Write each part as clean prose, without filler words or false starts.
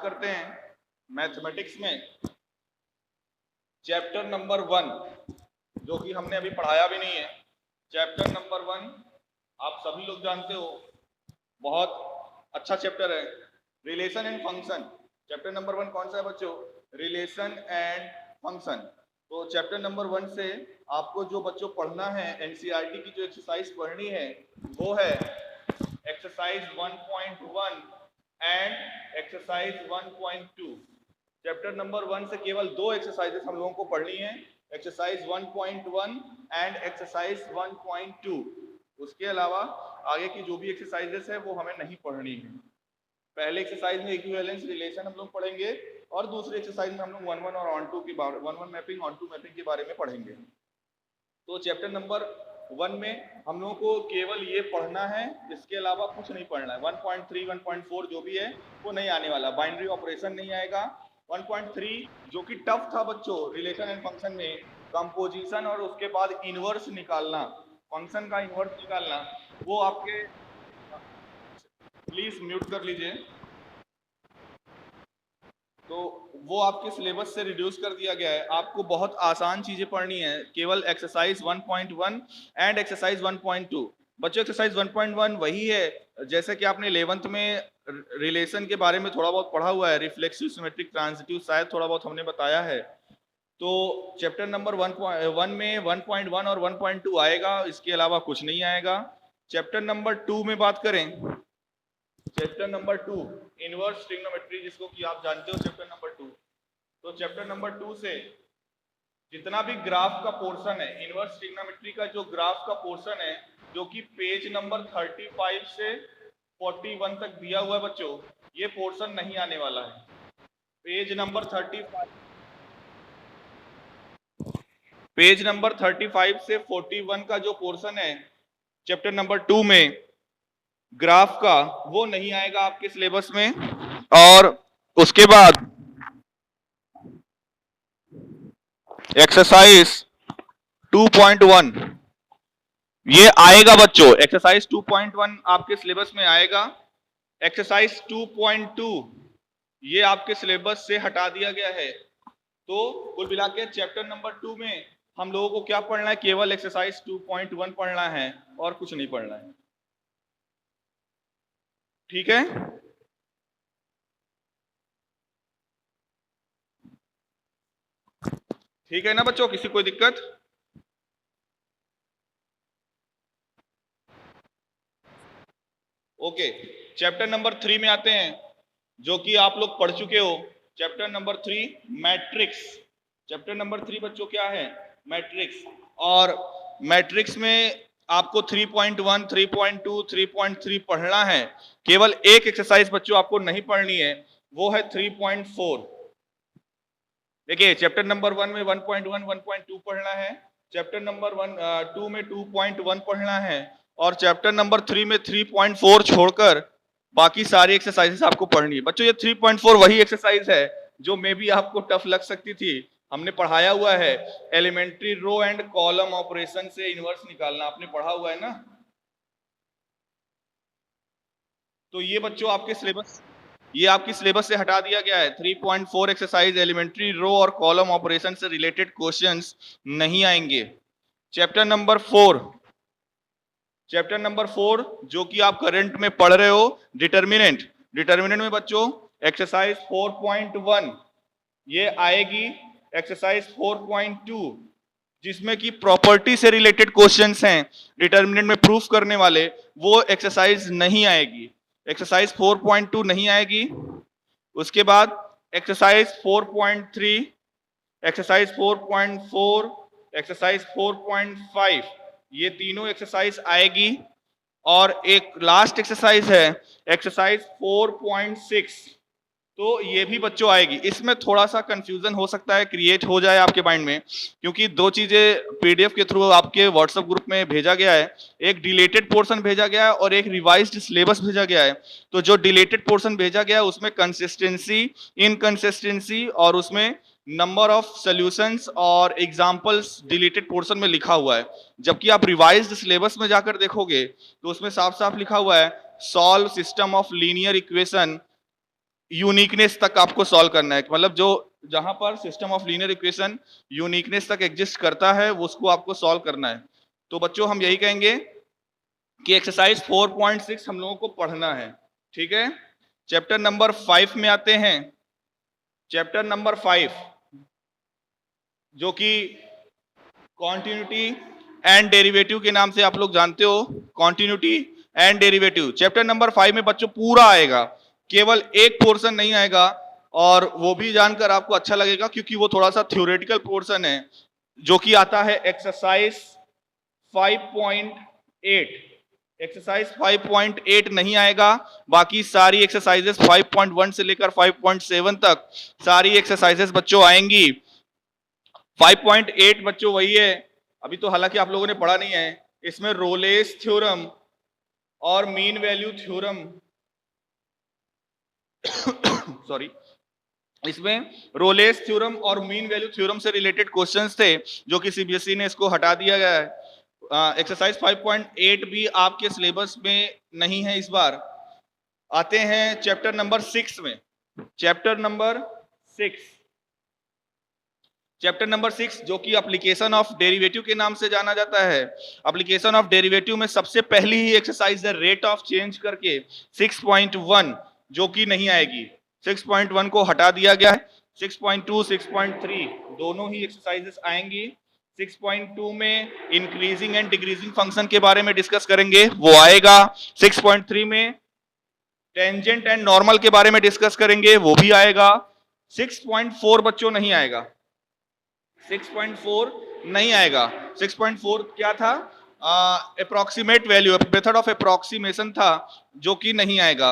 करते हैं मैथमेटिक्स में चैप्टर नंबर 1, जो कि हमने अभी पढ़ाया भी नहीं है। चैप्टर नंबर 1 आप सभी लोग जानते हो, बहुत अच्छा चैप्टर है, relation and function. Chapter number 1 कौन सा है बच्चों? Relation and function. तो चैप्टर नंबर 1 से आपको जो बच्चों पढ़ना है, एनसीईआरटी की जो एक्सरसाइज पढ़नी है वो है exercise 1.1 and exercise 1.2। Chapter number 1 से केवल 2 एक्सरसाइजेस हम लोगों को पढ़नी है, एक्सरसाइज 1.1 एंड एक्सरसाइज 1.2। उसके अलावा आगे की जो भी एक्सरसाइजेस है वो हमें नहीं पढ़नी है। पहले एक्सरसाइज में इक्विवेलेंस रिलेशन हम लोग पढ़ेंगे और दूसरी एक्सरसाइज में हम लोग 1-1 और ऑन-टू के बारे 1-1 मैपिंग ऑन-टू मैपिंग के बारे में पढ़ेंगे। तो चैप्टर नंबर 1 में हम लोगों को केवल ये पढ़ना है, इसके अलावा कुछ नहीं पढ़ना है। 1.3 1.4 जो भी है वो नहीं आने वाला, बाइनरी ऑपरेशन नहीं आएगा। 1.3 जो कि टफ था बच्चों रिलेशन एंड फंक्शन में, कंपोजिशन और उसके बाद इनवर्स निकालना, फंक्शन का इनवर्स निकालना, वो आपके, प्लीज म्यूट कर लीजिए, तो वो आपके सिलेबस से रिड्यूस कर दिया गया है। आपको बहुत आसान चीजें पढ़नी है, केवल एक्सरसाइज 1.1 एंड एक्सरसाइज 1.2। बच्चों एक्सरसाइज 1.1 वही है जैसे कि आपने 11th में रिलेशन के बारे में थोड़ा बहुत पढ़ा हुआ है, रिफ्लेक्सिव, सिमेट्रिक, ट्रांजिटिव, शायद थोड़ा बहुत हमने बताया है। तो चैप्टर नंबर 1.1 में 1.1 और 1.2 आएगा, इसके अलावा कुछ नहीं आएगा। चैप्टर नंबर 2 में बात करें, चैप्टर नंबर 2 इनवर्स ट्रिग्नोमेट्री, जिसको कि आप जानते हो चैप्टर नंबर 2। तो चैप्टर नंबर 2 से जितना भी ग्राफ का पोर्शन है, इनवर्स ट्रिग्नोमेट्री का जो ग्राफ का पोर्शन है, जो कि पेज नंबर 35 से 41 तक दिया हुआ है बच्चों, ये पोर्शन नहीं आने वाला है। पेज नंबर 35 से 41 का जो पोर्शन है चैप्टर नंबर 2 में ग्राफ का, वो नहीं आएगा आपके सिलेबस में। और उसके बाद एक्सरसाइज 2.1 ये आएगा बच्चों, एक्सरसाइज 2.1 आपके सिलेबस में आएगा। एक्सरसाइज 2.2 ये आपके सिलेबस से हटा दिया गया है। तो कुल मिला के चैप्टर नंबर 2 में हम लोगों को क्या पढ़ना है? केवल एक्सरसाइज 2.1 पढ़ना है और कुछ नहीं पढ़ना है। ठीक है, ठीक है ना बच्चों, किसी कोई दिक्कत? ओके, चैप्टर नंबर 3 में आते हैं, जो कि आप लोग पढ़ चुके हो। Chapter number 3 matrix. Chapter number 3 बच्चों क्या है? मैट्रिक्स। और मैट्रिक्स में आपको 3.1, 3.2, 3.3 पढ़ना है। केवल एक एक्सरसाइज बच्चों आपको नहीं पढ़नी है, वो है 3.4। देखिए चैप्टर नंबर 1 में 1.1, 1.2 पढ़ना है, चैप्टर नंबर 2 में 2.1 पढ़ना है, और चैप्टर नंबर 3 में 3.4 छोड़कर बाकी सारी एक्सरसाइजेस आपको पढ़नी है। बच्चों ये 3.4 वही एक्सरसाइज है जो मे भी आपको टफ लग सकती थी, हमने पढ़ाया हुआ है। Elementary row and column operation से इनवर्स निकालना आपने पढ़ा हुआ है ना। तो ये बच्चों आपके सिलेबस, ये आपकी सिलेबस से हटा दिया गया है। 3.4 एक्सरसाइज एलिमेंट्री रो और कॉलम ऑपरेशन से रिलेटेड क्वेश्चंस नहीं आएंगे। चैप्टर नंबर 4, चैप्टर नंबर 4 जो कि आप करंट में पढ़ रहे हो, डिटर्मिनेंट। डिटर्मिनेंट में बच्चों एक्सरसाइज 4.1 ये आएगी, एक्सरसाइज 4.2 जिसमें कि प्रॉपर्टी से रिलेटेड क्वेश्चंस हैं डिटर्मिनेंट में प्रूफ करने वाले, वो एक्सरसाइज नहीं आएगी। एक्सरसाइज 4.2 नहीं आएगी। उसके बाद एक्सरसाइज 4.3, एक्सरसाइज 4.4, एक्सरसाइज 4.5 ये तीनों एक्सरसाइज आएगी। और एक लास्ट एक्सरसाइज है एक्सरसाइज 4.6, तो ये भी बच्चों आएगी। इसमें थोड़ा सा कंफ्यूजन हो सकता है, क्रिएट हो जाए आपके माइंड में, क्योंकि दो चीजें पीडीएफ के थ्रू आपके व्हाट्सएप ग्रुप में भेजा गया है, एक डिलेटेड पोर्शन भेजा गया है और एक रिवाइज्ड सिलेबस भेजा गया है। तो जो डिलेटेड पोर्शन भेजा गया है उसमें कंसिस्टेंसी, इनकंसिस्टेंसी और उसमें नंबर ऑफ सॉल्यूशंस और एग्जांपल्स डिलीटेड पोर्शन में लिखा हुआ है। जबकि आप रिवाइज्ड सिलेबस में जाकर देखोगे तो उसमें साफ साफ लिखा हुआ है solve system of linear equation uniqueness तक आपको सॉल्व करना है, मतलब जो जहां पर system of linear equation uniqueness तक एग्जिस्ट करता है उसको आपको सॉल्व करना है। तो बच्चों हम यही कहेंगे कि एक्सरसाइज 4.6 हम लोगों को पढ़ना है, ठीक है। चैप्टर नंबर 5 में आते हैं। चैप्टर नंबर 5 जो कि कॉन्टिन्यूटी एंड डेरिवेटिव के नाम से आप लोग जानते हो, continuity and derivative. Chapter number 5 में बच्चों पूरा आएगा, केवल एक पोर्शन नहीं आएगा, और वो भी जानकर आपको अच्छा लगेगा क्योंकि वो थोड़ा सा थ्योरेटिकल पोर्शन है, जो कि आता है एक्सरसाइज 5.8। एक्सरसाइज 5.8 नहीं आएगा, बाकी सारी एक्सरसाइजेस 5.1 से लेकर 5.7 तक सारी एक्सरसाइजेस बच्चों आएंगी। 5.8 बच्चों वही है, अभी तो हालांकि आप लोगों ने पढ़ा नहीं है, इसमें रोलेस थ्योरम और मीन वैल्यू थ्योरम सॉरी, इसमें रोलेस थ्योरम और मीन वैल्यू थ्योरम से रिलेटेड क्वेश्चंस थे, जो कि सीबीएसई ने इसको हटा दिया गया है। एक्सरसाइज 5.8 भी आपके सिलेबस में नहीं है इस बार। आते हैं चैप्टर नंबर 6 में। चैप्टर नंबर 6, चैप्टर नंबर 6 जो कि एप्लीकेशन ऑफ डेरिवेटिव के नाम से जाना जाता है। एप्लीकेशन ऑफ डेरिवेटिव में सबसे पहली ही एक्सरसाइज है रेट ऑफ चेंज करके 6.1, जो कि नहीं आएगी। 6.1 को हटा दिया गया है। 6.2 6.3 दोनों ही एक्सरसाइजेस आएंगी। 6.2 में इंक्रीजिंग एंड डिक्रीजिंग फंक्शन के बारे में डिस्कस करेंगे, वो आएगा। 6.3 में टेंजेंट एंड नॉर्मल के बारे में डिस्कस करेंगे, वो भी आएगा। 6.4 बच्चों नहीं आएगा, 6.4 नहीं आएगा। 6.4 क्या था? Approximate value, method of approximation था, जो कि नहीं आएगा।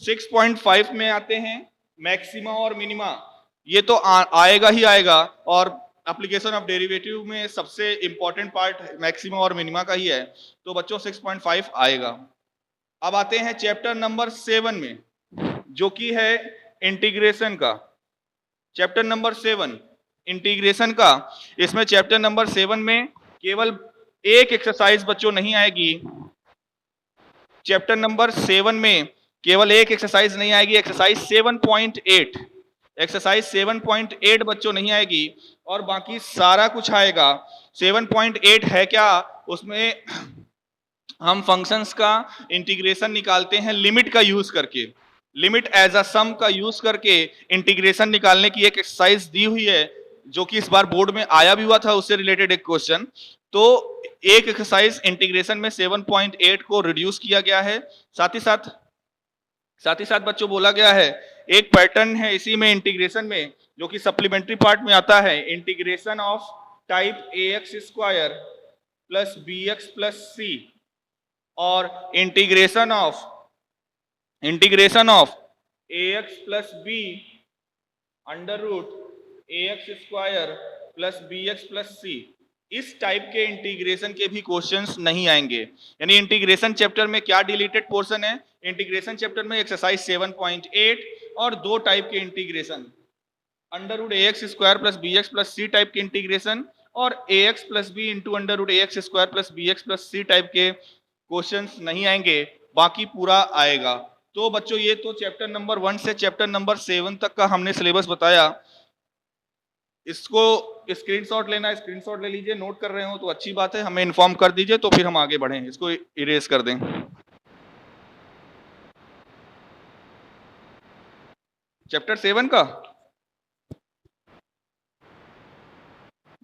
6.5 में आते हैं मैक्सिमा और मिनिमा, ये तो आएगा ही आएगा, और एप्लीकेशन ऑफ डेरिवेटिव में सबसे इंपॉर्टेंट पार्ट मैक्सिमा और मिनिमा का ही है, तो बच्चों 6.5 आएगा। अब आते हैं चैप्टर नंबर 7 में, जो कि है इंटीग्रेशन का। चैप्टर नंबर 7 इंटीग्रेशन का। इसमें चैप्टर नंबर 7 में केवल एक एक्सरसाइज बच्चों नहीं आएगी। चैप्टर नंबर 7 में केवल एक एक्सरसाइज नहीं आएगी, एक्सरसाइज 7.8। एक्सरसाइज 7.8 बच्चों नहीं आएगी, और बाकी सारा कुछ आएगा। 7.8 है क्या? उसमें हम फंक्शंस का इंटीग्रेशन निकालते हैं लिमिट का यूज करके, लिमिट एज अ सम का यूज करके इंटीग्रेशन निकालने की एक एक्सरसाइज दी हुई है, जो कि इस बार बोर्ड में आया भी हुआ था, उससे रिलेटेड एक क्वेश्चन। तो एक एक्सरसाइज इंटीग्रेशन में 7.8 को रिड्यूस किया गया है। साथ ही साथ बच्चों बोला गया है एक पैटर्न है इसी में इंटीग्रेशन में, जो कि सप्लीमेंट्री पार्ट में आता है, integration of type ax square plus bx plus C, और integration of ax plus B under root ax square plus bx plus C. इस टाइप के इंटीग्रेशन के भी क्वेश्चंस नहीं आएंगे। यानी इंटीग्रेशन चैप्टर में क्या डिलीटेड पोर्शन है? इंटीग्रेशन चैप्टर में एक्सरसाइज 7.8 और दो टाइप के integration, under root ax square plus bx plus C type के इंटीग्रेशन, और ax plus B into under root ax square plus bx plus C type के क्वेश्चंस नहीं आएंगे, बाकी पूरा आएगा। तो बच्चों ये तो चैप्टर नंबर 1 से चैप्टर नंबर 7 तक का हमने सिलेबस बताया। इसको स्क्रीनशॉट लेना, स्क्रीनशॉट ले लीजिए, नोट कर रहे हो तो अच्छी बात है, हमें इन्फॉर्म कर दीजिए तो फिर हम आगे बढ़ें, इसको इरेज कर दें। चैप्टर 7 का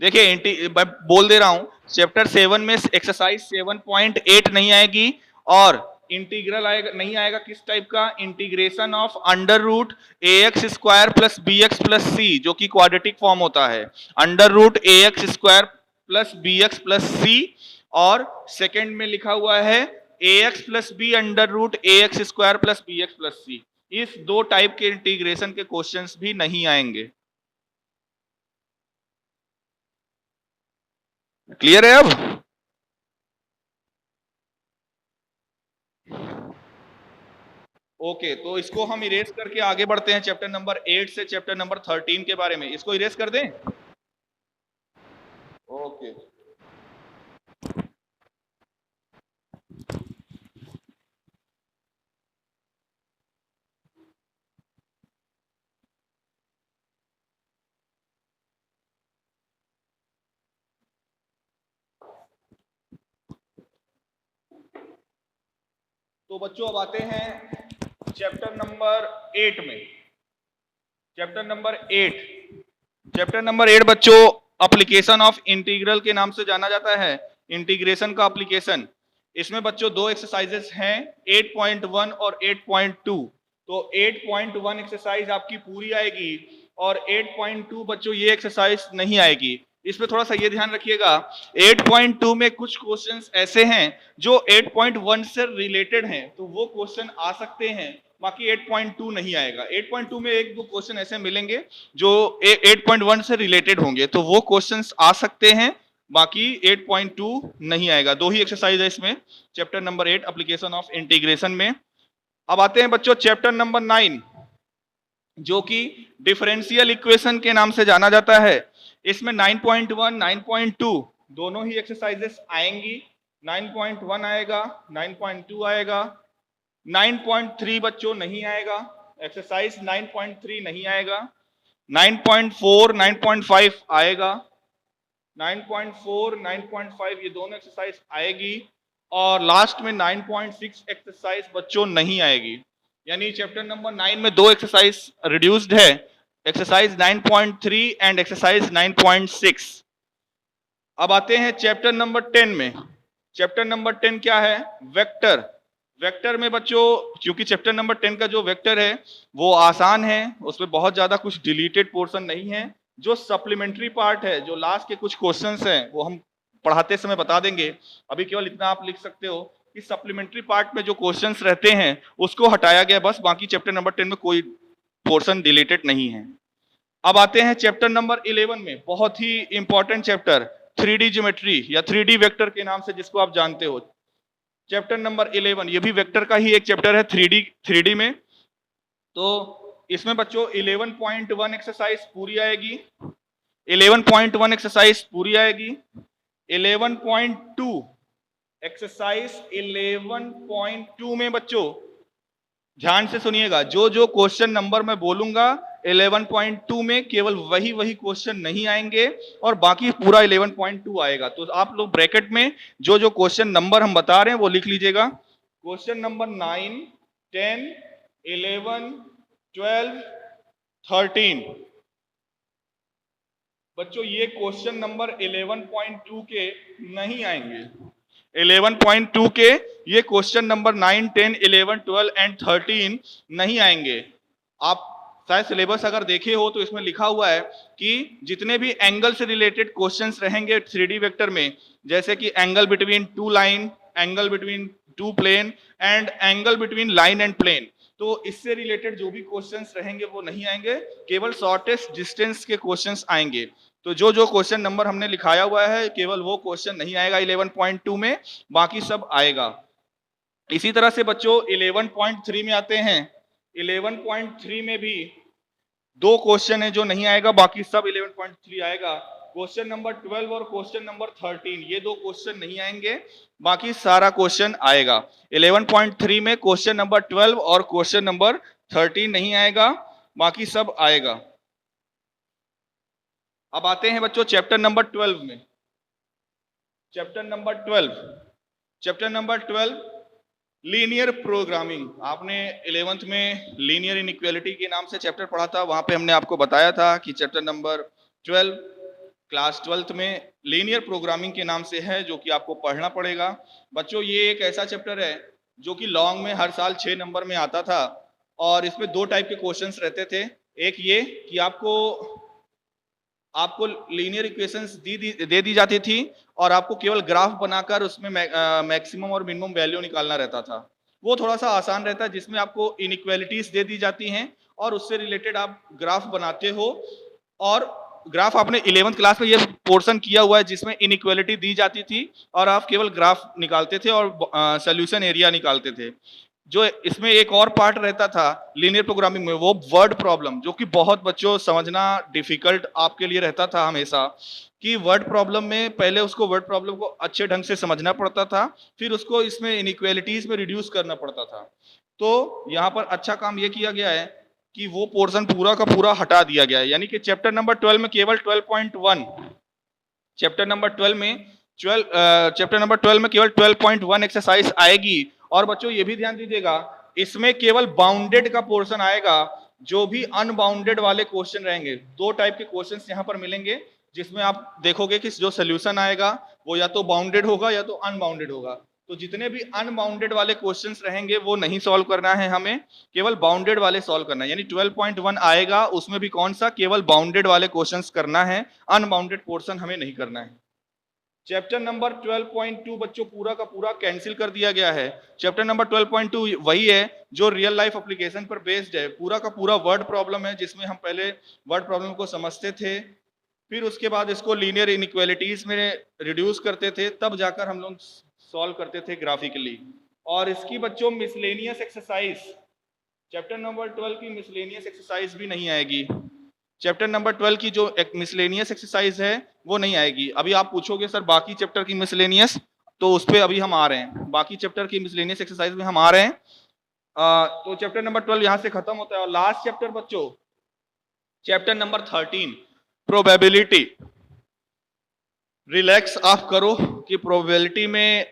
देखिए, बोल दे रहा हूं, चैप्टर 7 में एक्सरसाइज 7.8 नहीं आएगी, और इंटीग्रल आएगा, नहीं आएगा किस टाइप का? Integration of under root ax square plus bx plus C, जो कि क्वाड्रेटिक फॉर्म होता है, under root ax square plus bx plus C, और सेकंड में लिखा हुआ है ax plus B under root ax square plus bx plus C. इस दो टाइप के इंटीग्रेशन के क्वेश्चंस भी नहीं आएंगे। क्लियर है अब? ओके, तो इसको हम इरेज करके आगे बढ़ते हैं चैप्टर नंबर 8 से चैप्टर नंबर 13 के बारे में। इसको इरेज कर दें। ओके, तो बच्चों अब आते हैं चैप्टर नंबर 8 में। चैप्टर नंबर 8 बच्चों एप्लीकेशन ऑफ इंटीग्रल के नाम से जाना जाता है, इंटीग्रेशन का एप्लीकेशन। इसमें बच्चों दो एक्सरसाइजेस हैं, 8.1 और 8.2। तो 8.1 एक्सरसाइज आपकी पूरी आएगी और 8.2 बच्चों ये एक्सरसाइज नहीं आएगी। इसमें थोड़ा सा ये ध्यान रखिएगा, 8.2 में कुछ क्वेश्चंस ऐसे हैं जो 8.1 से रिलेटेड हैं, तो वो क्वेश्चन आ सकते हैं, बाकी 8.2 नहीं आएगा। 8.2 में एक दो क्वेश्चन ऐसे मिलेंगे जो 8.1 से रिलेटेड होंगे, तो वो क्वेश्चंस आ सकते हैं, बाकी 8.2 नहीं आएगा। दो ही एक्सरसाइज है इसमें, chapter number 8 application of integration में। अब आते हैं बच्चों चैप्टर नंबर 9, जो कि डिफरेंशियल इक्वेशन के नाम से जाना जाता है। इसमें 9.1 9.2 दोनों ही एक्सरसाइजेस आएंगी। 9.1 आएगा, 9.2 आएगा, 9.3 बच्चों नहीं आएगा, एक्सरसाइज 9.3 नहीं आएगा। 9.4 9.5 आएगा, 9.4 9.5 ये दोनों एक्सरसाइज आएगी, और लास्ट में 9.6 एक्सरसाइज बच्चों नहीं आएगी। यानी चैप्टर नंबर 9 में दो एक्सरसाइज रिड्यूस्ड है, एक्सरसाइज 9.3 एंड एक्सरसाइज 9.6। अब आते हैं चैप्टर नंबर 10 में। चैप्टर नंबर 10 क्या है? वेक्टर। वेक्टर में बच्चों, क्योंकि चैप्टर नंबर 10 का जो वेक्टर है वो आसान है, उसमें बहुत ज्यादा कुछ डिलीटेड पोर्शन नहीं है। जो सप्लीमेंट्री पार्ट है, जो लास्ट के कुछ क्वेश्चंस हैं, वो हम पढ़ाते समय बता देंगे। अभी केवल इतना आप लिख सकते हो कि सप्लीमेंट्री पार्ट में जो क्वेश्चंस रहते हैं उसको हटाया गया बस, बाकी चैप्टर नंबर 10 में कोई पोर्शन डिलीटेड नहीं है। अब आते हैं चैप्टर नंबर 11 में, बहुत ही इंपॉर्टेंट चैप्टर, 3D ज्योमेट्री या 3D वेक्टर के नाम से जिसको आप जानते हो। चैप्टर नंबर 11 ये भी वेक्टर का ही एक चैप्टर है 3D में। तो इसमें बच्चों 11.1 एक्सरसाइज पूरी आएगी, 11.1 एक्सरसाइज पूरी आएगी, 11.2 एक्सरसाइज 11.2 में बच्चों ध्यान से सुनिएगा, जो जो क्वेश्चन नंबर मैं बोलूंगा 11.2 में केवल वही क्वेश्चन नहीं आएंगे और बाकी पूरा 11.2 आएगा। तो आप लोग ब्रैकेट में जो जो क्वेश्चन नंबर हम बता रहे हैं वो लिख लीजिएगा। क्वेश्चन नंबर 9, 10, 11, 12, 13 बच्चों ये क्वेश्चन नंबर 11.2 के नहीं आएंगे। 11.2 के ये क्वेश्चन नंबर 9, 10, 11, 12 एंड 13 नहीं आएंगे। आप शायद सिलेबस अगर देखे हो तो इसमें लिखा हुआ है कि जितने भी एंगल से रिलेटेड क्वेश्चंस रहेंगे 3D वेक्टर में, जैसे कि angle between two line, angle between two plane and angle between line and plane, तो इससे रिलेटेड जो भी क्वेश्चंस रहेंगे वो नहीं आएंगे, केवल शॉर्टेस्ट डिस्टेंस के क्वेश्चंस आएंगे। तो जो जो क्वेश्चन नंबर हमने लिखाया हुआ है केवल वो क्वेश्चन नहीं आएगा 11.2 में, बाकी सब आएगा। इसी तरह से बच्चों 11.3 में आते हैं। 11.3 में भी दो क्वेश्चन है जो नहीं आएगा, बाकी सब 11.3 आएगा। क्वेश्चन नंबर 12 और क्वेश्चन नंबर 13 ये दो क्वेश्चन नहीं आएंगे, बाकी सारा क्वेश्चन आएगा। 11.3 में क्वेश्चन नंबर 12 और क्वेश्चन नंबर 13 नहीं आएगा, बाकी सब आएगा। अब आते हैं बच्चों चैप्टर नंबर 12 में। Chapter number 12 linear programming. आपने 11th में लीनियर इनइक्वालिटी के नाम से चैप्टर पढ़ा था, वहां पे हमने आपको बताया था कि चैप्टर नंबर 12 क्लास 12th में लीनियर प्रोग्रामिंग के नाम से है, जो कि आपको पढ़ना पड़ेगा। बच्चों ये एक ऐसा चैप्टर है जो कि लॉन्ग में हर साल 6 नंबर में आता था, और इसमें दो टाइप के क्वेश्चंस रहते थे। एक ये कि आपको लीनियर इक्वेशंस दे दी जाती थी और आपको केवल ग्राफ बनाकर उसमें मैक्सिमम और मिनिमम वैल्यू निकालना रहता था। वो थोड़ा सा आसान रहता है, जिसमें आपको इनइक्वालिटीज दे दी जाती हैं और उससे रिलेटेड आप ग्राफ बनाते हो। और ग्राफ आपने 11th क्लास में ये पोर्शन किया हुआ है जिसमें इनइक्वालिटी दी जाती थी और आप केवल ग्राफ निकालते थे और सोल्यूशन एरिया निकालते थे। जो इसमें एक और पार्ट रहता था लीनियर प्रोग्रामिंग में, वो वर्ड प्रॉब्लम, जो कि बहुत बच्चों समझना डिफिकल्ट आपके लिए रहता था हमेशा, कि वर्ड प्रॉब्लम में पहले उसको वर्ड प्रॉब्लम को अच्छे ढंग से समझना पड़ता था, फिर उसको इसमें इनइक्वालिटीज में रिड्यूस करना पड़ता था। तो यहाँ पर अच्छा काम ये किया गया है कि वो पोर्शन पूरा का पूरा हटा दिया गया है। यानी कि चैप्टर नंबर 12 में केवल 12.1, चैप्टर नंबर 12 में केवल 12.1 एक्सरसाइज आएगी और बच्चों ये भी ध्यान दीजिएगा, इसमें केवल बाउंडेड का पोर्शन आएगा, जो भी अनबाउंडेड वाले क्वेश्चन रहेंगे, दो टाइप के क्वेश्चंस यहां पर मिलेंगे, जिसमें आप देखोगे कि जो सोल्यूशन आएगा वो या तो बाउंडेड होगा या तो अनबाउंडेड होगा। तो जितने भी अनबाउंडेड वाले क्वेश्चंस रहेंगे वो नहीं सॉल्व करना है हमें, केवल बाउंडेड वाले सॉल्व करना है। यानी 12.1 आएगा, उसमें भी कौन सा, केवल बाउंडेड वाले क्वेश्चंस करना है, अनबाउंडेड पोर्शन हमें नहीं करना है। चैप्टर नंबर 12.2 बच्चों पूरा का पूरा कैंसिल कर दिया गया है। चैप्टर नंबर 12.2 वही है जो रियल लाइफ एप्लीकेशन पर बेस्ड है, पूरा का पूरा वर्ड प्रॉब्लम है, जिसमें हम पहले वर्ड प्रॉब्लम को समझते थे, फिर उसके बाद इसको लीनियर इनइक्वालिटीज में रिड्यूस करते थे, तब जाकर हम लोग सॉल्व करते थे ग्राफिकली। और इसकी बच्चों मिसलेनियस एक्सरसाइज, चैप्टर नंबर 12 की मिसलेनियस एक्सरसाइज भी नहीं आएगी। चैप्टर नंबर 12 की जो एक मिसलेनियस एक्सरसाइज है वो नहीं आएगी। अभी आप पूछोगे सर बाकी चैप्टर की मिसलेनियस, तो उस पर अभी हम आ रहे हैं, बाकी चैप्टर की मिसलेनियस एक्सरसाइज में हम आ रहे हैं। तो चैप्टर नंबर 12 यहां से खत्म होता है। और लास्ट चैप्टर बच्चों, चैप्टर नंबर 13 प्रोबेबिलिटी। रिलैक्स आप करो कि प्रोबेबिलिटी में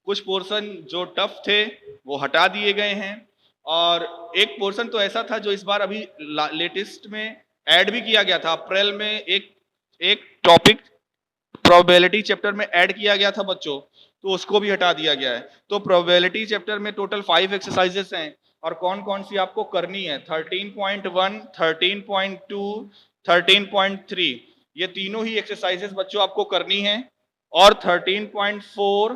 कुछ पोर्शन जो टफ थे वो हटा दिए गए हैं, और एक पोर्शन तो ऐसा था जो इस बार अभी लेटेस्ट में ऐड भी किया गया था। अप्रैल में एक टॉपिक प्रोबेबिलिटी चैप्टर में ऐड किया गया था बच्चों, तो उसको भी हटा दिया गया है। तो प्रोबेबिलिटी चैप्टर में टोटल 5 एक्सरसाइजेस हैं, और कौन कौन सी आपको करनी है, 13.1, 13.2, 13.3, ये तीनों ही एक्सरसाइजेस बच्चों आपको करनी है। और 13.4,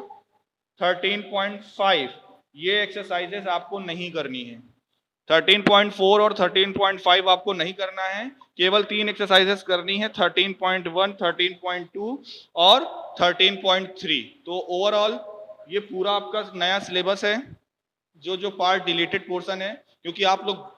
13.5 ये एक्सरसाइजेस आपको नहीं करनी है। 13.4 और 13.5 आपको नहीं करना है, केवल 3 एक्सरसाइजेस करनी है, 13.1, 13.2 और 13.3। तो ओवरऑल ये पूरा आपका नया सिलेबस है। जो पार्ट डिलीटेड पोर्शन है, क्योंकि आप लोग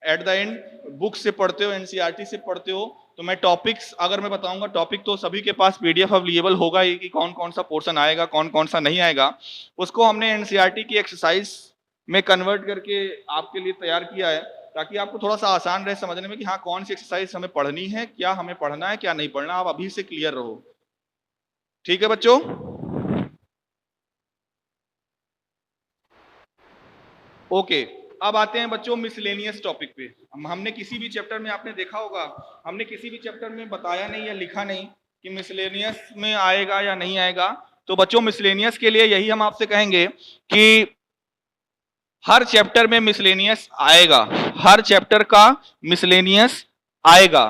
एट द एंड बुक से पढ़ते हो, एनसीईआरटी से पढ़ते हो, तो मैं टॉपिक्स अगर मैं बताऊंगा, टॉपिक तो सभी के पास पीडीएफ अवेलेबल होगा ही कि कौन कौन सा पोर्शन आएगा, कौन कौन सा नहीं आएगा। उसको हमने एनसीईआरटी की एक्सरसाइज में कन्वर्ट करके आपके लिए तैयार किया है, ताकि आपको थोड़ा सा आसान रहे समझने में कि हाँ कौन सी एक्सरसाइज हमें पढ़नी है, क्या हमें पढ़ना है, क्या नहीं पढ़ना। आप अभी से क्लियर रहो, ठीक है बच्चों। ओके, अब आते हैं बच्चों मिसलेनियस टॉपिक पे। हमने किसी भी चैप्टर में, आपने देखा होगा, हमने किसी भी चैप्टर में बताया नहीं या लिखा नहीं कि मिसलेनियस में आएगा या नहीं आएगा। तो बच्चों मिसलेनियस के लिए यही हम आपसे कहेंगे कि हर चैप्टर में मिसलेनियस आएगा, हर चैप्टर का मिसलेनियस आएगा।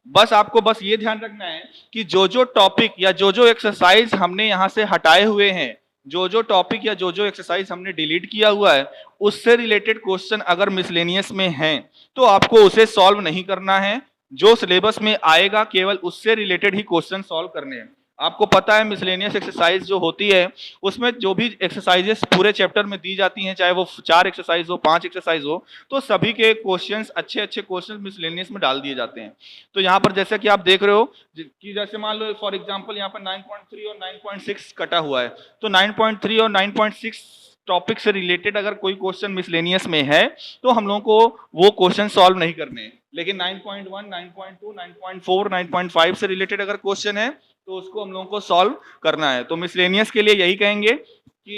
बस आपको बस ये ध्यान रखना है कि जो टॉपिक या जो एक्सरसाइज हमने यहां से हटाए हुए हैं, जो टॉपिक या जो एक्सरसाइज हमने डिलीट किया हुआ है, उससे रिलेटेड क्वेश्चन अगर मिसलेनियस में हैं तो आपको उसे सॉल्व नहीं करना है। जो सिलेबस में आएगा केवल उससे रिलेटेड ही क्वेश्चन सॉल्व करने हैं। आपको पता है मिसलेनियस एक्सरसाइज जो होती है, उसमें जो भी एक्सरसाइजेस पूरे चैप्टर में दी जाती हैं, चाहे वो 4 एक्सरसाइज हो, 5 एक्सरसाइज हो, तो सभी के क्वेश्चंस, अच्छे अच्छे क्वेश्चंस मिसलेनियस में डाल दिए जाते हैं। तो यहाँ पर जैसे कि आप देख रहे हो कि जैसे मान लो फॉर एग्जांपल यहाँ पर 9.3 और 9.6 कटा हुआ है, तो 9.3 और 9.6 टॉपिक से रिलेटेड अगर कोई क्वेश्चन मिसलेनियस में है तो हम लोगों को वो क्वेश्चन सॉल्व नहीं करने हैं। लेकिन 9.1, 9.2, 9.4, 9.5 से रिलेटेड अगर क्वेश्चन है तो उसको हम लोगों को सॉल्व करना है। तो मिसलेनियस के लिए यही कहेंगे कि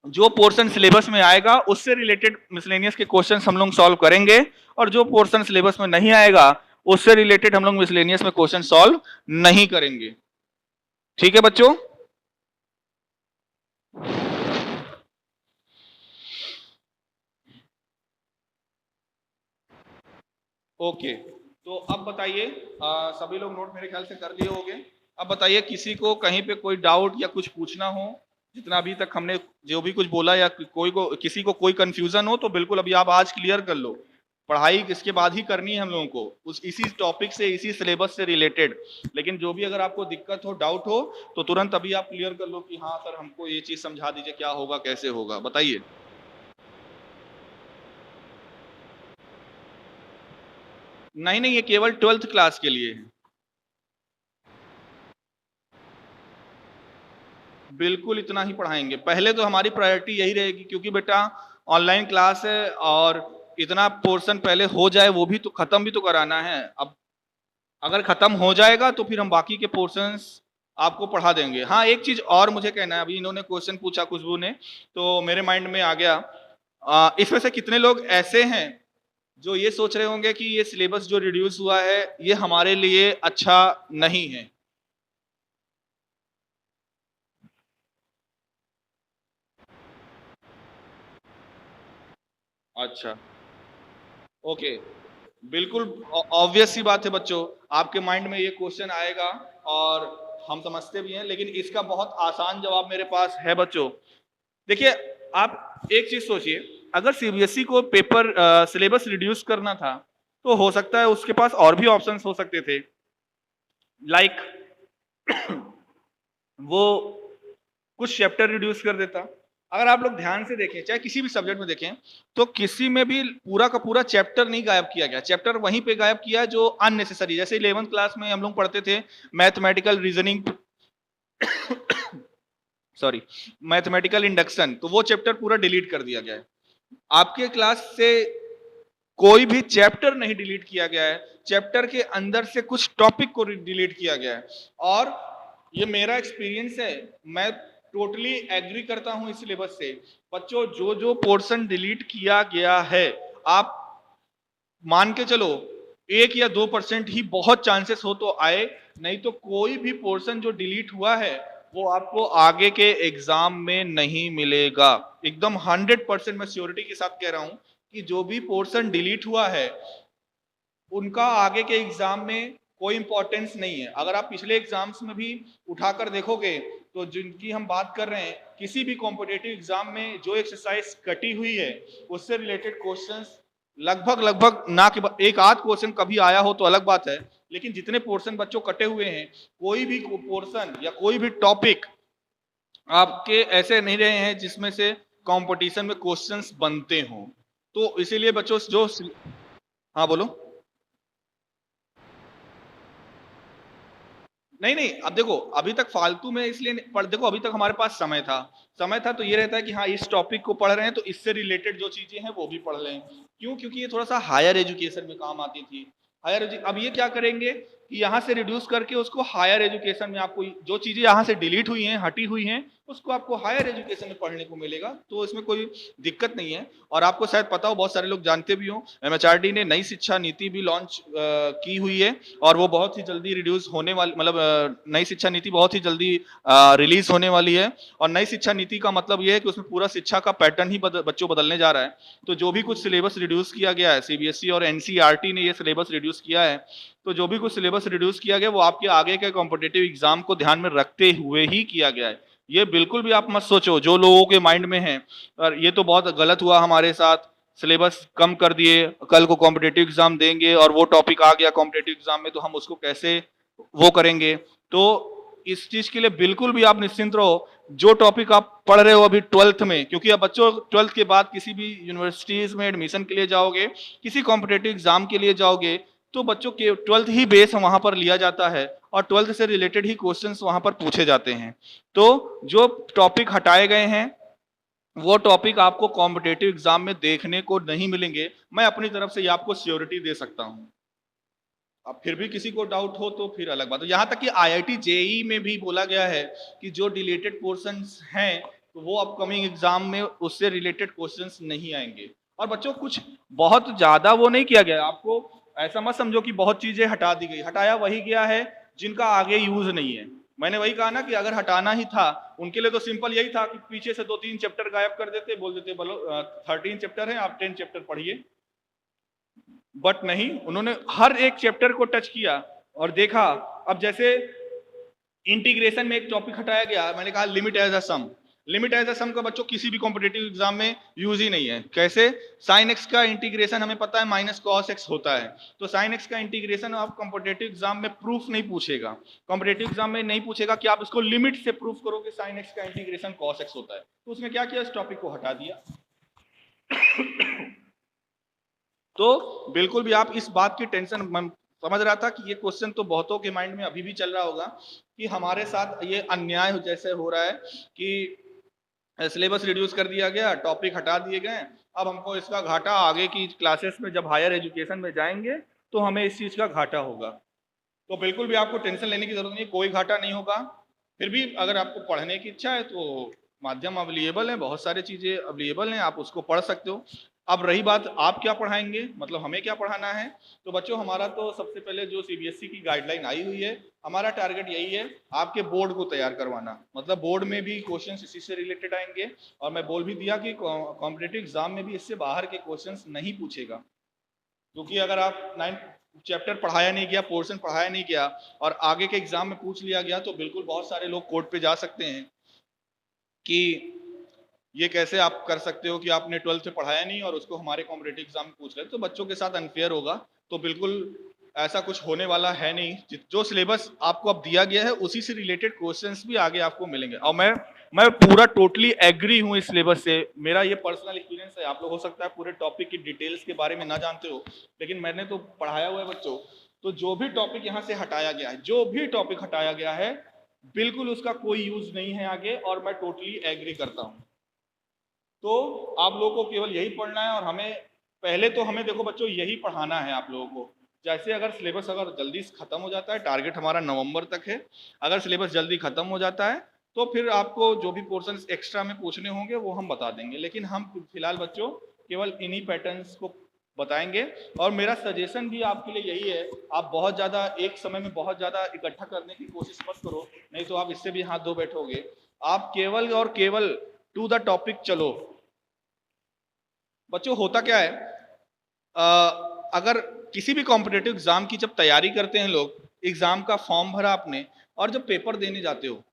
जो पोर्शन सिलेबस में आएगा उससे रिलेटेड मिसलेनियस के क्वेश्चंस हम लोग सॉल्व करेंगे, और जो पोर्शन सिलेबस में नहीं आएगा उससे रिलेटेड हम लोग मिसलेनियस में क्वेश्चन सॉल्व नहीं करेंगे। ठीक है बच्चों। ओके, तो अब बताइए, सभी लोग नोट मेरे ख्याल से कर लिए होंगे। अब बताइए किसी को कहीं पे कोई डाउट या कुछ पूछना हो, जितना अभी तक हमने जो भी कुछ बोला, या किसी को कोई कंफ्यूजन हो तो बिल्कुल अभी आप आज क्लियर कर लो। पढ़ाई इसके बाद ही करनी है हम लोगों को, इसी टॉपिक से, इसी सिलेबस से रिलेटेड। लेकिन जो भी अगर आपको दिक्कत हो, डाउट हो, तो तुरंत अभी आप क्लियर कर लो कि हाँ सर हमको ये चीज समझा दीजिए, क्या होगा, कैसे होगा, बताइए। नहीं नहीं, ये केवल 12th क्लास के लिए है। बिल्कुल इतना ही पढ़ाएंगे। पहले तो हमारी प्रायोरिटी यही रहेगी, क्योंकि बेटा ऑनलाइन क्लास है और इतना पोर्शन पहले हो जाए, वो भी तो खत्म भी तो कराना है। अब अगर खत्म हो जाएगा तो फिर हम बाकी के पोर्शंस आपको पढ़ा देंगे। हाँ, एक चीज और मुझे कहना है, अभी इन्होंने क्वेश्चन पूछा खुशबू ने, तो मेरे माइंड में आ गया, इसमें से कितने लोग ऐसे हैं जो ये सोच रहे होंगे कि ये सिलेबस जो रिड्यूस हुआ है ये हमारे लिए अच्छा नहीं है? अच्छा, ओके। बिल्कुल ऑब्वियस सी बात है बच्चों, आपके माइंड में ये क्वेश्चन आएगा और हम समझते भी हैं, लेकिन इसका बहुत आसान जवाब मेरे पास है बच्चों। देखिए, आप एक चीज सोचिए, अगर सीबीएसई को पेपर सिलेबस रिड्यूस करना था तो हो सकता है उसके पास और भी ऑप्शंस हो सकते थे, लाइक वो कुछ चैप्टर रिड्यूस कर देता। अगर आप लोग ध्यान से देखें, चाहे किसी भी सब्जेक्ट में देखें, तो किसी में भी पूरा का पूरा चैप्टर नहीं गायब किया गया, चैप्टर वहीं पे गायब किया जो अननेसेसरी। जैसे 11th क्लास में हम लोग पढ़ते थे mathematical reasoning, sorry, mathematical induction, तो वो चैप्टर पूरा डिलीट कर दिया गया है। आपके क्लास से कोई भी चैप्टर नहीं डिलीट किया गया है, चैप्टर के अंदर से कुछ टॉपिक को डिलीट किया गया है। और ये मेरा एक्सपीरियंस है, मैं टोटली एग्री करता हूं इस सिलेबस से। बच्चों, जो जो पोर्शन डिलीट किया गया है, आप मान के चलो 1 या 2% ही बहुत चांसेस हो तो आए, नहीं तो कोई भी पोर्शन जो डिलीट हुआ है वो आपको आगे के एग्जाम में नहीं मिलेगा। एकदम 100% मैं श्योरिटी के साथ कह रहा हूं कि जो भी पोर्शन डिलीट हुआ है उनका आगे के एग्जाम में कोई इंपॉर्टेंस नहीं है। अगर आप पिछले एग्जाम्स में भी उठाकर देखोगे तो जिनकी हम बात कर रहे हैं, किसी भी कॉम्पिटेटिव एग्जाम में जो एक्सरसाइज कटी हुई है उससे रिलेटेड क्वेश्चंस लगभग लगभग ना कि एक आध क्वेश्चन कभी आया हो तो अलग बात है, लेकिन जितने पोर्शन बच्चों कटे हुए हैं, कोई भी पोर्शन या कोई भी टॉपिक आपके ऐसे नहीं रहे हैं जिसमें से कंपटीशन में क्वेश्चंस बनते हों। तो इसीलिए बच्चों जो, हाँ बोलो। नहीं नहीं, अब देखो, अभी तक फालतू में इसलिए पढ़, देखो अभी तक हमारे पास समय था तो ये रहता है कि हाँ इस टॉपिक को पढ़ रहे हैं तो इससे रिलेटेड जो चीजें हैं वो भी पढ़ लें। क्यों? क्योंकि ये थोड़ा सा हायर एजुकेशन में काम आती थी। अब ये क्या करेंगे कि यहाँ से रिड्यूस करके उसको हायर एजुकेशन में, आपको जो चीजें यहाँ से डिलीट हुई हैं, हटी हुई हैं, उसको आपको हायर एजुकेशन में पढ़ने को मिलेगा, तो इसमें कोई दिक्कत नहीं है। और आपको शायद पता हो, बहुत सारे लोग जानते भी हो, एमएचआरडी ने नई शिक्षा नीति भी लॉन्च की हुई है और वो बहुत ही जल्दी रिड्यूस होने वाली, मतलब नई शिक्षा नीति बहुत ही जल्दी रिलीज होने वाली है। और नई शिक्षा नीति का मतलब ये है कि उसमें पूरा शिक्षा का पैटर्न ही बच्चों बदलने जा रहा है। तो जो भी कुछ सिलेबस रिड्यूस किया गया है, सीबीएसई और एनसीईआरटी ने ये सिलेबस रिड्यूस किया है, तो जो भी कुछ सिलेबस रिड्यूस किया गया वो आपके आगे के कॉम्पिटेटिव एग्जाम को ध्यान में रखते हुए ही किया गया है। ये बिल्कुल भी आप मत सोचो जो लोगों के माइंड में है और ये तो बहुत गलत हुआ हमारे साथ, सिलेबस कम कर दिए, कल को कॉम्पिटेटिव एग्जाम देंगे और वो टॉपिक आ गया कॉम्पिटेटिव एग्जाम में तो हम उसको कैसे वो करेंगे। तो इस चीज के लिए बिल्कुल भी आप निश्चिंत रहो। जो टॉपिक आप पढ़ रहे हो अभी 12th में, क्योंकि अब बच्चों 12th के बाद किसी भी यूनिवर्सिटीज में एडमिशन के लिए जाओगे, किसी कॉम्पिटेटिव एग्जाम के लिए जाओगे, तो बच्चों के 12th ही बेस वहां पर लिया जाता है और 12th से रिलेटेड ही क्वेश्चंस वहां पर पूछे जाते हैं। तो जो टॉपिक हटाए गए हैं वो टॉपिक आपको कॉम्पिटेटिव एग्जाम में देखने को नहीं मिलेंगे, मैं अपनी तरफ से ये आपको श्योरिटी दे सकता हूं। अब फिर भी किसी को डाउट हो तो फिर अलग बात है। यहां तक कि आईआईटी जेई में भी बोला गया है कि जो डिलेटेड पोर्शंस हैं तो वो अपकमिंग एग्जाम में उससे रिलेटेड क्वेश्चंस नहीं आएंगे। और बच्चों कुछ बहुत ज्यादा वो नहीं किया गया, आपको ऐसा मत समझो कि बहुत चीजें हटा दी गई, हटाया वही गया है जिनका आगे यूज नहीं है। मैंने वही कहा ना कि अगर हटाना ही था उनके लिए तो सिंपल यही था कि पीछे से 2-3 चैप्टर गायब कर देते, बोल देते बोलो 13 चैप्टर है आप 10 चैप्टर पढ़िए। बट नहीं, उन्होंने हर एक चैप्टर को टच किया और देखा। अब जैसे इंटीग्रेशन में एक टॉपिक हटाया गया, मैंने कहा limit as a sum, limit as a sum का बच्चों किसी भी कॉम्पिटेटिव एग्जाम में यूज ही नहीं है। कैसे? साइन एक्स का इंटीग्रेशन हमें पता है माइनस कॉस एक्स होता है, तो साइन एक्स का इंटीग्रेशन आप कॉम्पिटेटिव एग्जाम में प्रूफ नहीं पूछेगा, कॉम्पिटेटिव एग्जाम में नहीं पूछेगा कि आप इसको लिमिट से प्रूफ करो कि साइन एक्स का इंटीग्रेशन कॉस एक्स होता है। तो उसने क्या किया, इस टॉपिक को हटा दिया। तो बिल्कुल भी आप इस बात की टेंशन, मैं समझ रहा था कि ये क्वेश्चन तो बहुतों के माइंड में अभी भी चल रहा होगा कि हमारे साथ ये अन्याय जैसे हो रहा है कि सिलेबस रिड्यूस कर दिया गया, टॉपिक हटा दिए गए, अब हमको इसका घाटा आगे की क्लासेस में जब हायर एजुकेशन में जाएंगे तो हमें इस चीज का घाटा होगा। तो बिल्कुल भी आपको टेंशन लेने की जरूरत नहीं है, कोई घाटा नहीं होगा। फिर भी अगर आपको पढ़ने की इच्छा है तो माध्यम अवेलेबल है, बहुत सारी चीज़ें अवेलेबल हैं, आप उसको पढ़ सकते हो। अब रही बात आप क्या पढ़ाएंगे, मतलब हमें क्या पढ़ाना है, तो बच्चों हमारा तो सबसे पहले जो सीबीएसई की गाइडलाइन आई हुई है, हमारा टारगेट यही है आपके बोर्ड को तैयार करवाना। मतलब बोर्ड में भी क्वेश्चन इसी से रिलेटेड आएंगे, और मैं बोल भी दिया कि कॉम्पिटेटिव एग्जाम में भी इससे बाहर के क्वेश्चन नहीं पूछेगा। क्योंकि अगर आप 9 चैप्टर पढ़ाया नहीं गया, पोर्शन पढ़ाया नहीं गया और आगे के एग्जाम में पूछ लिया गया, तो बिल्कुल बहुत सारे लोग कोर्ट पे जा सकते हैं कि ये कैसे आप कर सकते हो कि आपने 12th से पढ़ाया नहीं और उसको हमारे कॉम्पिटेटिव एग्जाम में पूछ रहे, तो बच्चों के साथ अनफेयर होगा। तो बिल्कुल ऐसा कुछ होने वाला है नहीं। जो सिलेबस आपको अब दिया गया है उसी से रिलेटेड क्वेश्चंस भी आगे आपको मिलेंगे। और मैं पूरा टोटली एग्री हूँ इस सिलेबस से। मेरा ये पर्सनल एक्सपीरियंस है। आप लोग हो सकता है पूरे टॉपिक की डिटेल्स के बारे में ना जानते हो, लेकिन मैंने तो पढ़ाया हुआ है बच्चों। तो जो भी टॉपिक यहाँ से हटाया गया है, जो भी टॉपिक हटाया गया है, बिल्कुल उसका कोई यूज नहीं है आगे, और मैं टोटली एग्री करता हूँ। तो आप लोगों को केवल यही पढ़ना है, और हमें पहले तो हमें देखो बच्चों यही पढ़ाना है आप लोगों को। जैसे अगर सिलेबस अगर जल्दी खत्म हो जाता है, टारगेट हमारा नवंबर तक है, अगर सिलेबस जल्दी खत्म हो जाता है तो फिर आपको जो भी पोर्शंस एक्स्ट्रा में पूछने होंगे वो हम बता देंगे। लेकिन हम फिलहाल बच्चों केवल इन्हीं पैटर्न्स को बताएंगे। और मेरा सजेशन भी आपके लिए यही है, आप बहुत ज़्यादा एक समय में बहुत ज़्यादा इकट्ठा करने की कोशिश मत करो, नहीं तो आप इससे भी हाथ धो बैठोगे। आप केवल और केवल टू द टॉपिक चलो। बच्चों होता क्या है, अगर किसी भी कॉम्पिटेटिव एग्जाम की जब तैयारी करते हैं लोग, एग्जाम का फॉर्म भरा आपने और जब पेपर देने जाते हो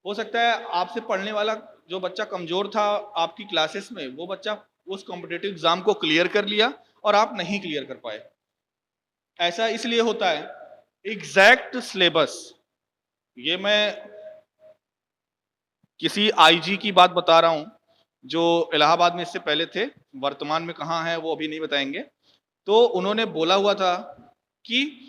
सकता है आपसे पढ़ने वाला जो बच्चा कमजोर था आपकी क्लासेस में, वो बच्चा उस कॉम्पिटेटिव एग्जाम को क्लियर कर लिया और आप नहीं क्लियर कर पाए। ऐसा इसलिए होता है, एग्जैक्ट सिलेबस, ये मैं किसी आईजी की बात बता रहा हूं जो इलाहाबाद में इससे पहले थे, वर्तमान में कहाँ हैं वो अभी नहीं बताएंगे। तो उन्होंने बोला हुआ था कि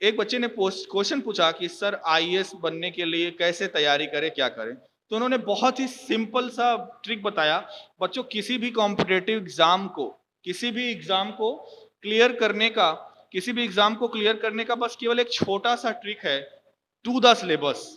एक बच्चे ने क्वेश्चन पूछा कि सर आईएएस बनने के लिए कैसे तैयारी करें, क्या करें। तो उन्होंने बहुत ही सिंपल सा ट्रिक बताया। बच्चों किसी भी कॉम्पिटेटिव एग्जाम को, किसी भी एग्जाम को क्लियर करने का, किसी भी एग्जाम को क्लियर करने का बस केवल एक छोटा सा ट्रिक है, to the syllabus,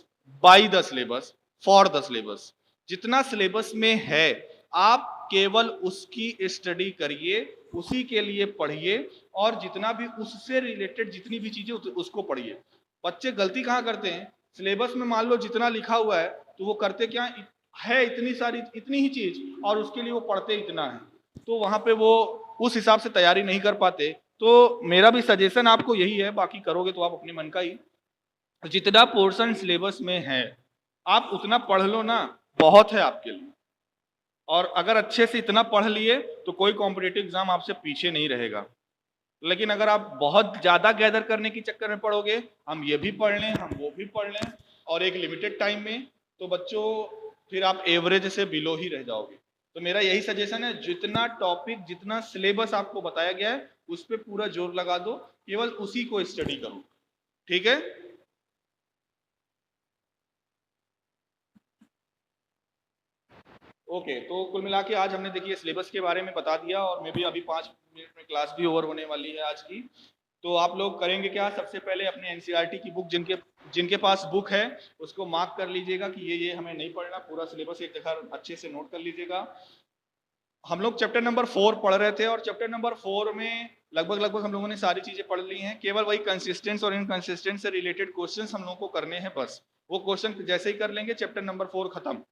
by the syllabus, for the syllabus. जितना सिलेबस में है आप केवल उसकी स्टडी करिए, उसी के लिए पढ़िए, और जितना भी उससे रिलेटेड जितनी भी चीजें उसको पढ़िए। बच्चे गलती कहाँ करते हैं, सिलेबस में मान लो जितना लिखा हुआ है तो वो करते क्या है, इतनी सारी इतनी ही चीज, और उसके लिए वो पढ़ते इतना है, तो वहां पे वो उस हिसाब से तैयारी नहीं कर पाते। तो मेरा भी सजेशन आपको यही है, बाकी करोगे तो आप अपने मन का ही, जितना पोर्शन सिलेबस में है आप उतना पढ़ लो ना, बहुत है आपके लिए। और अगर अच्छे से इतना पढ़ लिए तो कोई कॉम्पिटेटिव एग्जाम आपसे पीछे नहीं रहेगा। लेकिन अगर आप बहुत ज्यादा गैदर करने के चक्कर में पढ़ोगे, हम ये भी पढ़ लें, हम वो भी पढ़ लें, और एक लिमिटेड टाइम में, तो बच्चों फिर आप एवरेज से बिलो ही रह जाओगे। तो मेरा यही सजेशन है, जितना टॉपिक, जितना सिलेबस आपको बताया गया है उस पर पूरा जोर लगा दो, केवल उसी को स्टडी करो। ठीक है। ओके, तो कुल मिला के आज हमने देखिए सिलेबस के बारे में बता दिया, और मे भी अभी 5 मिनट में क्लास भी ओवर होने वाली है आज की। तो आप लोग करेंगे क्या, सबसे पहले अपने एनसीईआरटी की बुक, जिनके जिनके पास बुक है उसको मार्क कर लीजिएगा कि ये हमें नहीं पढ़ना, पूरा सिलेबस एक जगह अच्छे से नोट कर लीजिएगा। हम लोग चैप्टर नंबर 4 पढ़ रहे थे, और चैप्टर नंबर 4 में लगभग हम लोगों ने सारी चीजें पढ़ ली हैं। केवल वही कंसिस्टेंस और इनकंसिस्टेंस से रिलेटेड क्वेश्चंस हम लोगों को करने हैं बस। वो क्वेश्चन जैसे ही कर लेंगे चैप्टर नंबर 4 खत्म।